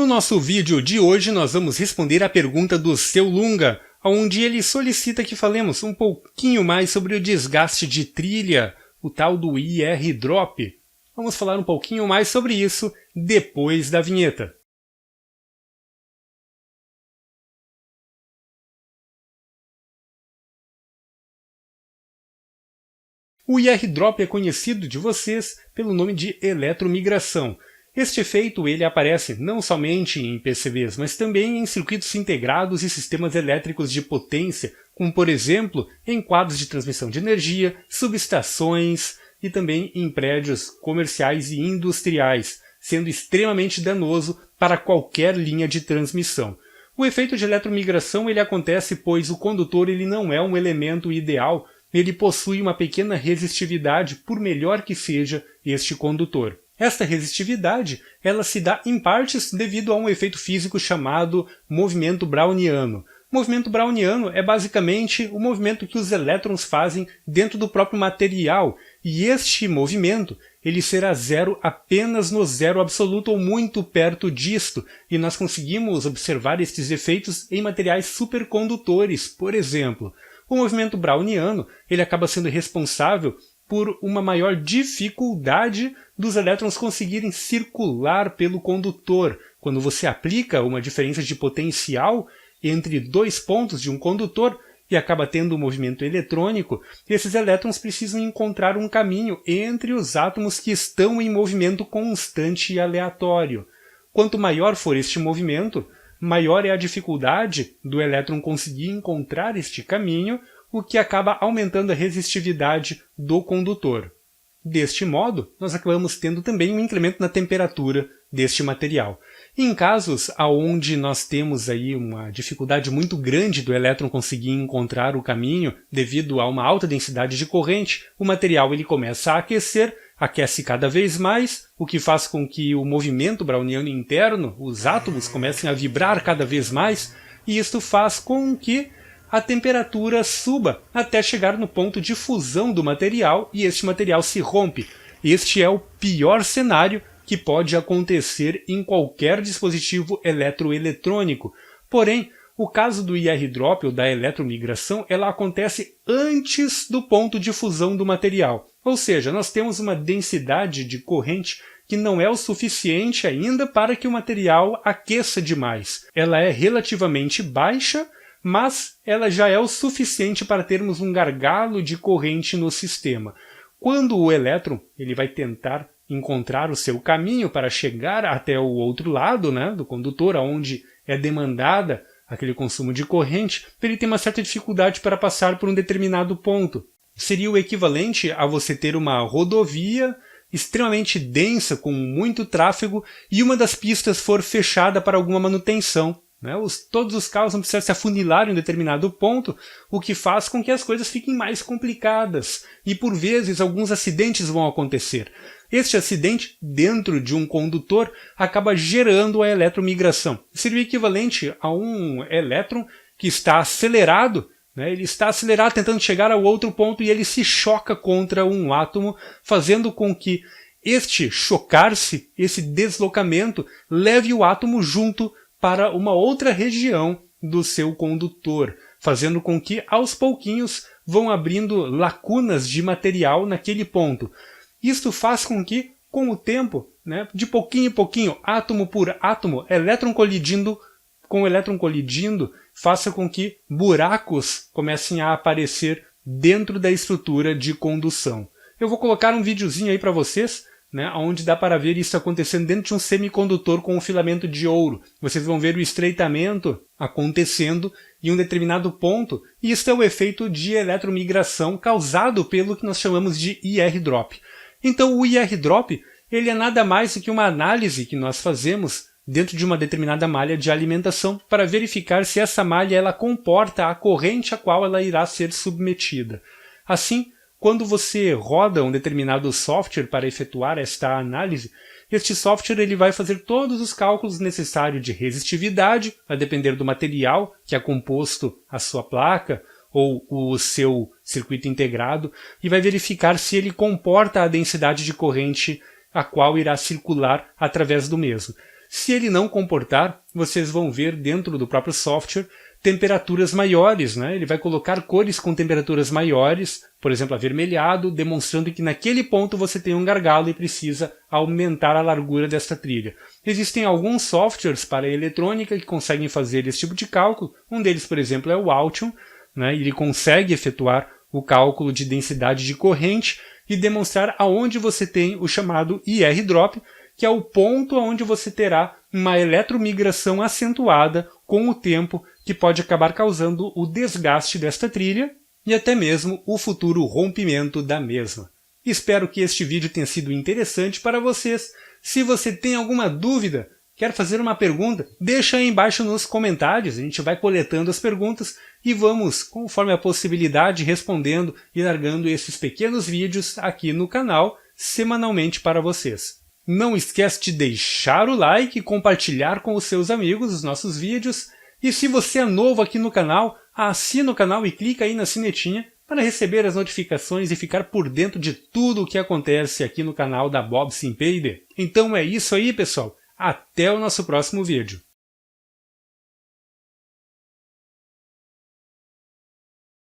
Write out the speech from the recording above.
No nosso vídeo de hoje nós vamos responder a pergunta do Seu Lunga, onde ele solicita que falemos um pouquinho mais sobre o desgaste de trilha, o tal do IR Drop. Vamos falar um pouquinho mais sobre isso depois da vinheta. O IR Drop é conhecido de vocês pelo nome de eletromigração. Este efeito ele aparece não somente em PCBs, mas também em circuitos integrados e sistemas elétricos de potência, como por exemplo em quadros de transmissão de energia, subestações e também em prédios comerciais e industriais, sendo extremamente danoso para qualquer linha de transmissão. O efeito de eletromigração ele acontece pois o condutor ele não é um elemento ideal, ele possui uma pequena resistividade por melhor que seja este condutor. Esta resistividade ela se dá em partes devido a um efeito físico chamado movimento browniano. O movimento browniano é basicamente o movimento que os elétrons fazem dentro do próprio material, e este movimento ele será zero apenas no zero absoluto ou muito perto disto, e nós conseguimos observar estes efeitos em materiais supercondutores, por exemplo. O movimento browniano ele acaba sendo responsável por uma maior dificuldade dos elétrons conseguirem circular pelo condutor. Quando você aplica uma diferença de potencial entre dois pontos de um condutor e acaba tendo um movimento eletrônico, esses elétrons precisam encontrar um caminho entre os átomos que estão em movimento constante e aleatório. Quanto maior for este movimento, maior é a dificuldade do elétron conseguir encontrar este caminho, o que acaba aumentando a resistividade do condutor. Deste modo, nós acabamos tendo também um incremento na temperatura deste material. Em casos onde nós temos aí uma dificuldade muito grande do elétron conseguir encontrar o caminho devido a uma alta densidade de corrente, o material ele começa a aquecer, aquece cada vez mais, o que faz com que o movimento browniano interno, os átomos comecem a vibrar cada vez mais, e isto faz com que a temperatura suba até chegar no ponto de fusão do material e este material se rompe. Este é o pior cenário que pode acontecer em qualquer dispositivo eletroeletrônico. Porém, o caso do IR Drop ou da eletromigração, ela acontece antes do ponto de fusão do material. Ou seja, nós temos uma densidade de corrente que não é o suficiente ainda para que o material aqueça demais. Ela é relativamente baixa, mas ela já é o suficiente para termos um gargalo de corrente no sistema. Quando o elétron ele vai tentar encontrar o seu caminho para chegar até o outro lado, do condutor, onde é demandada aquele consumo de corrente, ele tem uma certa dificuldade para passar por um determinado ponto. Seria o equivalente a você ter uma rodovia extremamente densa, com muito tráfego, e uma das pistas for fechada para alguma manutenção. Todos os carros vão precisar se afunilar em um determinado ponto, o que faz com que as coisas fiquem mais complicadas. E por vezes alguns acidentes vão acontecer. Este acidente, dentro de um condutor, acaba gerando a eletromigração. Seria o equivalente a um elétron que está acelerado, ele está acelerado tentando chegar ao outro ponto e ele se choca contra um átomo, fazendo com que este chocar-se, esse deslocamento, leve o átomo junto para uma outra região do seu condutor, fazendo com que aos pouquinhos vão abrindo lacunas de material naquele ponto. Isto faz com que, com o tempo, de pouquinho em pouquinho, átomo por átomo, elétron colidindo com elétron colidindo, faça com que buracos comecem a aparecer dentro da estrutura de condução. Eu vou colocar um videozinho aí para vocês, onde dá para ver isso acontecendo dentro de um semicondutor com um filamento de ouro. Vocês vão ver o estreitamento acontecendo em um determinado ponto, e isso é o efeito de eletromigração causado pelo que nós chamamos de IR Drop. Então o IR Drop ele é nada mais do que uma análise que nós fazemos dentro de uma determinada malha de alimentação para verificar se essa malha ela comporta a corrente a qual ela irá ser submetida. Assim, quando você roda um determinado software para efetuar esta análise, este software ele vai fazer todos os cálculos necessários de resistividade, a depender do material que é composto a sua placa ou o seu circuito integrado, e vai verificar se ele comporta a densidade de corrente a qual irá circular através do mesmo. Se ele não comportar, vocês vão ver dentro do próprio software temperaturas maiores, né? Ele vai colocar cores com temperaturas maiores, por exemplo, avermelhado, demonstrando que naquele ponto você tem um gargalo e precisa aumentar a largura desta trilha. Existem alguns softwares para a eletrônica que conseguem fazer esse tipo de cálculo. Um deles, por exemplo, é o Altium, né? Ele consegue efetuar o cálculo de densidade de corrente e demonstrar aonde você tem o chamado IR drop, que é o ponto onde você terá uma eletromigração acentuada com o tempo, que pode acabar causando o desgaste desta trilha e até mesmo o futuro rompimento da mesma. Espero que este vídeo tenha sido interessante para vocês. Se você tem alguma dúvida, quer fazer uma pergunta, deixa aí embaixo nos comentários, a gente vai coletando as perguntas e vamos, conforme a possibilidade, respondendo e largando esses pequenos vídeos aqui no canal, semanalmente para vocês. Não esquece de deixar o like e compartilhar com os seus amigos os nossos vídeos. E se você é novo aqui no canal, assina o canal e clica aí na sinetinha para receber as notificações e ficar por dentro de tudo o que acontece aqui no canal da Bob Simpeider. Então é isso aí, pessoal. Até o nosso próximo vídeo.